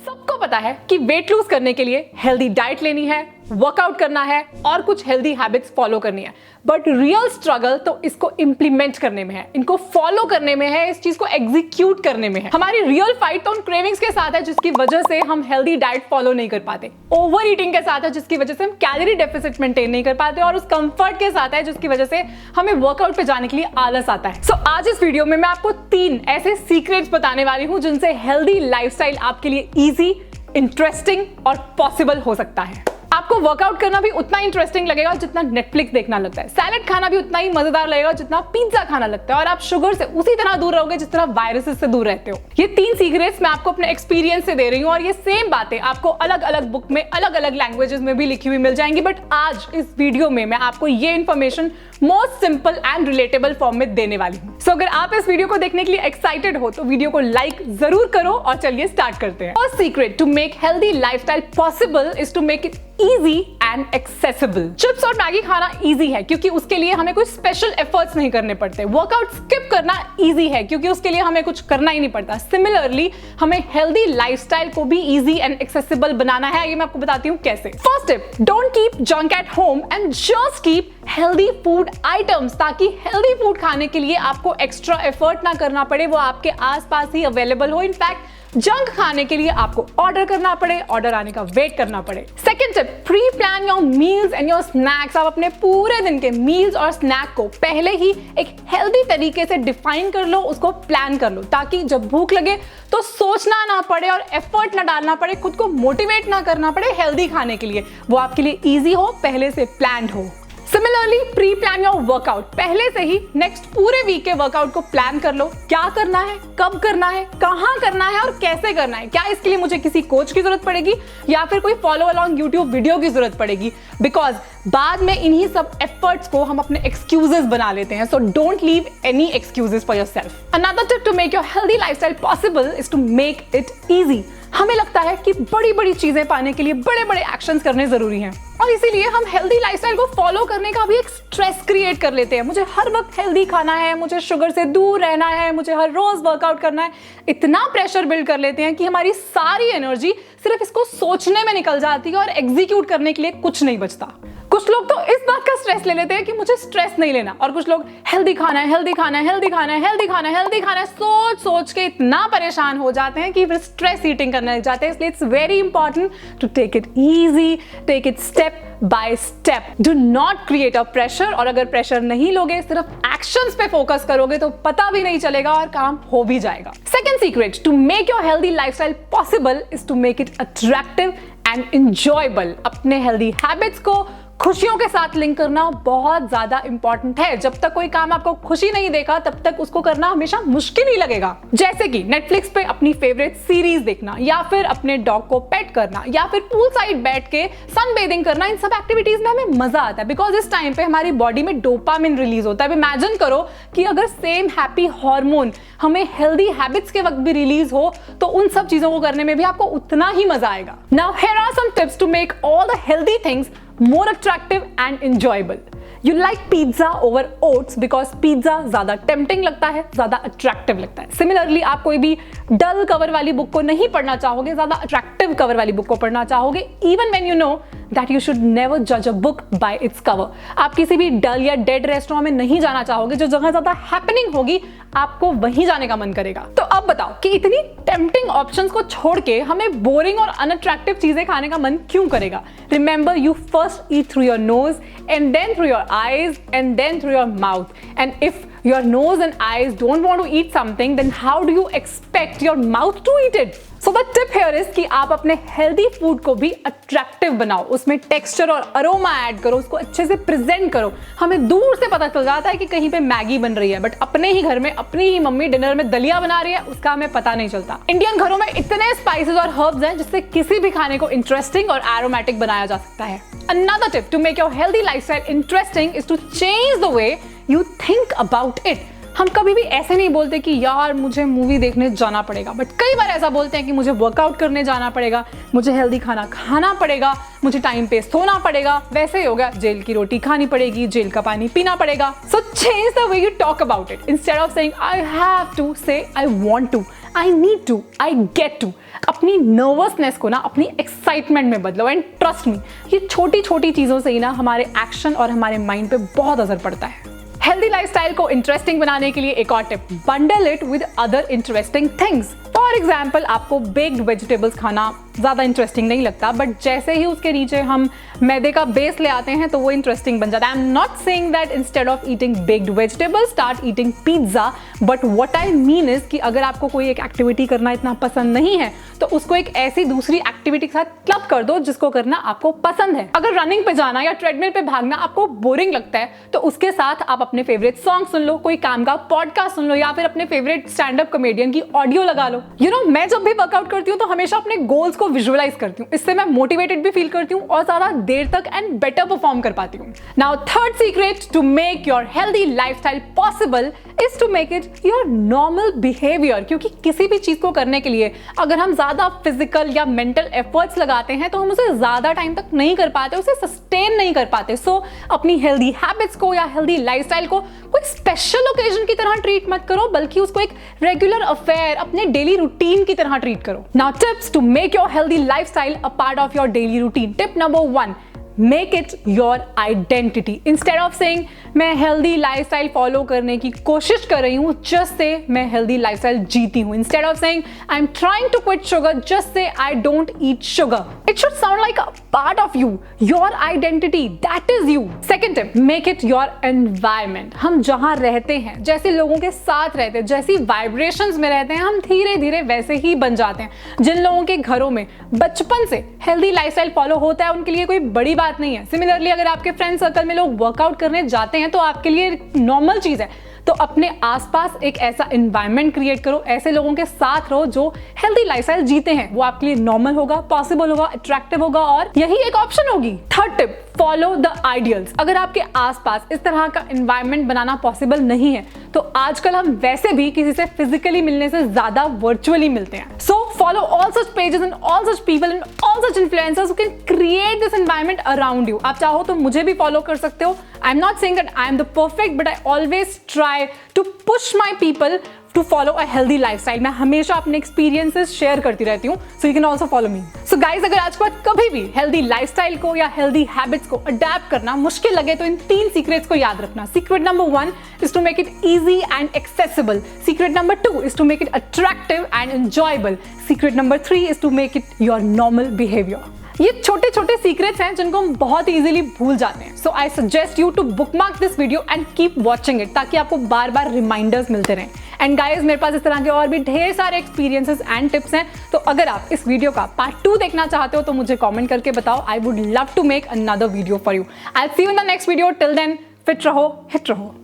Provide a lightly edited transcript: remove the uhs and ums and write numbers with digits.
सबको पता है कि वेट लूज करने के लिए हेल्दी डाइट लेनी है, वर्कआउट करना है और कुछ हेल्दी हैबिट्स फॉलो करनी है। बट रियल स्ट्रगल तो इसको इंप्लीमेंट करने में है, इनको फॉलो करने में है, इस चीज को एग्जीक्यूट करने में है। हमारी रियल फाइट तो उन क्रेविंग्स के साथ है जिसकी वजह से हम हेल्दी डाइट फॉलो नहीं कर पाते, ओवर ईटिंग के साथ है जिसकी वजह से हम कैलोरी डेफिसिट मेंटेन नहीं कर पाते, और उस कंफर्ट के साथ है जिसकी वजह से हमें वर्कआउट पे जाने के लिए आलस आता है। सो आज इस वीडियो में मैं आपको 3 ऐसे सीक्रेट्स बताने वाली हूं जिनसे हेल्दी लाइफस्टाइल आपके लिए इजी, इंटरेस्टिंग और पॉसिबल हो सकता है। आपको वर्कआउट करना भी उतना इंटरेस्टिंग लगेगा जितना नेटफ्लिक्स देखना लगता है, सैलेड खाना भी उतना ही मजेदार लगेगा जितना पिज्जा खाना लगता है, और आप शुगर से उसी तरह दूर रहोगे जिस तरह वायरसेस से दूर रहते हो। ये 3 सीक्रेट्स मैं आपको अपने एक्सपीरियंस से दे रही हूँ, और ये सेम बातें आपको अलग अलग बुक में अलग अलग लैंग्वेजेस में भी लिखी हुई मिल जाएंगी। बट आज इस वीडियो में मैं आपको ये information most simple and relatable form में देने वाली हूँ। सो अगर आप इस वीडियो को देखने के लिए एक्साइटेड हो तो वीडियो को लाइक जरूर करो, और चलिए स्टार्ट करते हैं। First secret to make healthy lifestyle possible is to make it easy and accessible. Chips और मैगी खाना इजी है क्योंकि उसके लिए हमें कोई स्पेशल एफर्ट्स नहीं करने पड़ते। वर्कआउट स्किप करना इजी है क्योंकि उसके लिए हमें कुछ करना ही नहीं पड़ता। सिमिलरली हमें हेल्दी लाइफस्टाइल को भी इजी एंड एक्सेसिबल बनाना है। ये मैं आपको बताती हूँ कैसे। First tip, don't keep junk at home and just keep healthy food items, ताकि हेल्दी फूड खाने के लिए आपको एक्स्ट्रा एफर्ट ना करना पड़े, वो आपके आसपास ही अवेलेबल हो। इनफैक्ट जंक खाने के लिए आपको ऑर्डर करना पड़े, ऑर्डर आने का वेट करना पड़े। Second tip, pre plan your meals and your snacks. आप अपने पूरे दिन के मील्स और स्नैक को पहले ही एक हेल्दी तरीके से डिफाइन कर लो, उसको प्लान कर लो, ताकि जब भूख लगे तो सोचना ना पड़े और एफर्ट ना डालना पड़े, खुद को मोटिवेट ना करना पड़े हेल्दी खाने के लिए, वो आपके लिए ईजी हो, पहले से प्लान्ड हो। Similarly pre plan your workout. पहले से ही नेक्स्ट पूरे वीक के वर्कआउट को प्लान कर लो। क्या करना है, कब करना है, कहां करना है और कैसे करना है। क्या इसके लिए मुझे किसी कोच की जरूरत पड़ेगी या फिर कोई फॉलो अलोंग यूट्यूब वीडियो की जरूरत पड़ेगी? बिकॉज बाद में इन्हीं सब एफर्ट्स को हम अपने एक्सक्यूजेस बना लेते हैं। So don't leave any excuses for yourself. Another tip to make your healthy lifestyle possible is to make it easy. हमें लगता है कि बड़ी बड़ी चीजें पाने के लिए बड़े बड़े एक्शंस करने जरूरी हैं, और इसीलिए हम हेल्दी लाइफस्टाइल को फॉलो करने का भी एक स्ट्रेस क्रिएट कर लेते हैं। मुझे हर वक्त हेल्दी खाना है, मुझे शुगर से दूर रहना है, मुझे हर रोज वर्कआउट करना है। इतना प्रेशर बिल्ड कर लेते हैं कि हमारी सारी एनर्जी सिर्फ इसको सोचने में निकल जाती है और एग्जीक्यूट करने के लिए कुछ नहीं बचता। कुछ लोग तो इस बात का स्ट्रेस ले लेते हैं कि मुझे स्ट्रेस नहीं लेना, और कुछ लोग हेल्दी खाना है, हेल्दी खाना है, हेल्दी खाना है, हेल्दी खाना है, हेल्दी खाना है, सोच सोच के इतना परेशान हो जाते हैं कि फिर स्ट्रेस ईटिंग करने लग जाते हैं। इसलिए it's very important to take it easy, take it step by step. Do not create a pressure, और अगर प्रेशर नहीं लोगे, सिर्फ एक्शंस पे फोकस करोगे तो पता भी नहीं चलेगा और काम हो भी जाएगा। Second secret to make your healthy lifestyle possible is to make it attractive and enjoyable. अपने हेल्दी हैबिट्स को खुशियों के साथ लिंक करना बहुत ज्यादा इंपॉर्टेंट है। जब तक कोई काम आपको खुशी नहीं देगा तब तक उसको करना हमेशा मुश्किल ही लगेगा। जैसे कि नेटफ्लिक्स पे अपनी फेवरेट सीरीज देखना, या फिर अपने डॉग को पेट करना, या फिर पूल साइड बैठ के सन बेदिंग करना। इन सब एक्टिविटीज में हमें मजा आता है बिकॉज इस टाइम पे हमारी बॉडी में डोपामिन रिलीज होता है। इमेजिन करो कि अगर सेम हैप्पी हार्मोन हमें हेल्दी हैबिट्स के वक्त भी रिलीज हो तो उन सब चीजों को करने में भी आपको उतना ही मजा आएगा। Now here are some tips to make all the healthy things more attractive and enjoyable. You like pizza over oats because pizza ज्यादा tempting लगता है, ज्यादा attractive लगता है। Similarly आप कोई भी dull cover वाली बुक को नहीं पढ़ना चाहोगे, ज्यादा attractive cover वाली बुक को पढ़ना चाहोगे, even when you know that you should never judge a book by its cover. आप किसी भी डल या डेड रेस्टोरेंट में नहीं जाना चाहोगे, जो जगह ज्यादा हैपनिंग होगी आपको वहीं जाने का मन करेगा। तो अब बताओ कि इतनी टेम्पटिंग ऑप्शंस को छोड़ के हमें बोरिंग और अनअट्रैक्टिव चीजें खाने का मन क्यों करेगा? Remember, you first eat through your nose and then through your eyes and then through your mouth. And if your nose and eyes don't want to eat something, then how do you expect your mouth to eat it? So the tip here is कि आप अपने healthy food को भी attractive बनाओ, उसमें texture और aroma add करो, उसको अच्छे से प्रेजेंट करो। हमें दूर से पता चल जाता है कि कहीं पे मैगी बन रही है, बट अपने ही घर में अपनी ही मम्मी डिनर में दलिया बना रही है, उसका हमें पता नहीं चलता। इंडियन घरों में इतने स्पाइसेस और हर्ब्स हैं जिससे किसी भी खाने को इंटरेस्टिंग और एरोमेटिक बनाया जा सकता है। Another tip to make your healthy lifestyle interesting is to change the way you think about it. हम कभी भी ऐसे नहीं बोलते कि यार मुझे मूवी देखने जाना पड़ेगा, बट कई बार ऐसा बोलते हैं कि मुझे वर्कआउट करने जाना पड़ेगा, मुझे हेल्दी खाना खाना पड़ेगा, मुझे टाइम पे सोना पड़ेगा। वैसे ही होगा, जेल की रोटी खानी पड़ेगी, जेल का पानी पीना पड़ेगा। So change the way you talk about it. Instead of saying I have to, say I want to. I need to, I get to. अपनी नर्वसनेस को ना अपनी एक्साइटमेंट में बदलो एंड ट्रस्ट मी, ये छोटी छोटी चीज़ों से ही ना हमारे एक्शन और हमारे माइंड पे बहुत असर पड़ता है। हेल्दी लाइफस्टाइल को इंटरेस्टिंग बनाने के लिए एक और tip, bundle it with other interesting things. For example, आपको बेक्ड वेजिटेबल्स खाना ज़्यादा इंटरेस्टिंग नहीं लगता, बट जैसे ही उसके नीचे हम मैदे का बेस ले आते हैं तो वो इंटरेस्टिंग बन जाता है। आई am not saying that instead of eating baked vegetables start eating pizza, but what I mean is कि अगर आपको कोई एक एक्टिविटी करना इतना पसंद नहीं है तो उसको एक ऐसी दूसरी एक्टिविटी के साथ क्लब कर दो जिसको करना आपको पसंद है। अगर रनिंग पे जाना या ट्रेडमिल पे भागना आपको बोरिंग लगता है तो उसके साथ आप अपने फेवरेट सॉन्ग सुन लो, कोई काम का पॉडकास्ट सुन लो, या फिर अपने फेवरेट स्टैंड अप कॉमेडियन की ऑडियो लगा लो। यू नो, मैं जब भी वर्कआउट करती हूँ तो हमेशा अपने गोल्स को विजुअलाइज करती हूँ, इससे मैं मोटिवेटेड भी फील करती हूँ और ज्यादा देर तक एंड बेटर परफॉर्म कर पाती हूँ। Now third secret to make your healthy lifestyle possible is to make it your normal behaviour. क्योंकि किसी भी चीज को करने के लिए अगर हम ज्यादा फिजिकल या मेंटल एफर्ट्स लगाते हैं तो हम उसे ज्यादा टाइम तक नहीं कर पाते, उसे सस्टेन नहीं कर पाते। सो अपनी हेल्दी हैबिट्स को या हेल्दी लाइफस्टाइल को कोई स्पेशल ओकेजन की तरह ट्रीट मत करो, बल्कि उसको एक रेगुलर अफेयर, अपने डेली रूटीन की तरह ट्रीट करो। Now tips to make your healthy lifestyle a part of your daily routine. Tip number 1, make it your identity. Instead of saying मैं हेल्दी लाइफस्टाइल फॉलो करने की कोशिश कर रही हूँ, जस्ट से मैं हेल्दी लाइफस्टाइल जीती हूँ। Instead of saying I am trying to quit sugar, just say I don't eat sugar. It should sound like a part of you, your identity, that is you. Second tip, make it your environment. हम जहाँ रहते हैं, जैसे लोगों के साथ रहते हैं, जैसी वाइब्रेशंस में रहते हैं, हम धीरे धीरे वैसे ही बन जाते हैं। जिन लोगों के घरों में बचपन से हेल्दी लाइफस्टाइल फॉलो होता है उनके लिए कोई बड़ी बात नहीं है। सिमिलरली अगर आपके फ्रेंड सर्कल में लोग वर्कआउट करने जाते हैं तो आपके लिए नॉर्मल चीज है। तो अपने आसपास एक ऐसा एनवायरनमेंट क्रिएट करो, ऐसे लोगों के साथ रहो जो हेल्दी लाइफस्टाइल जीते हैं। वो आपके लिए नॉर्मल होगा, पॉसिबल होगा, अट्रैक्टिव होगा और यही एक ऑप्शन होगी। Third tip, follow the ideals. अगर आपके आसपास इस तरह का एनवायरनमेंट बनाना पॉसिबल नहीं है तो आजकल हम वैसे भी किसी से फिजिकली मिलने से ज्यादा वर्चुअली मिलते हैं। So follow all such pages and all such people and all such influencers who can create this environment around you. आप चाहो तो मुझे भी फॉलो कर सकते हो। I am not saying that I am the perfect, but I always try to push my people to follow a healthy lifestyle. मैं हमेशा अपने एक्सपीरियंसेस शेयर करती रहती हूँ, so you can also follow me. So guys, अगर आज के बाद कभी भी हेल्दी लाइफस्टाइल को या हेल्दी हैबिट्स को अडेप्ट करना मुश्किल लगे तो इन 3 सीक्रेट्स को याद रखना। Secret number 1 is to make it easy and accessible. Secret number 2 is to make it attractive and enjoyable. Secret number 3 is to make it your normal behaviour. ये छोटे छोटे सीक्रेट्स हैं जिनको हम बहुत इजीली भूल जाते हैं। So I suggest you to bookmark this video and keep watching it, ताकि आपको बार बार रिमाइंडर्स मिलते रहें। एंड गाइज, मेरे पास इस तरह के और भी ढेर सारे एक्सपीरियंसेस एंड टिप्स हैं। तो अगर आप इस वीडियो का पार्ट 2 देखना चाहते हो तो मुझे कमेंट करके बताओ। I would love to make another video for you. I will see you in the next video. Till then, fit रहो, हिट रहो।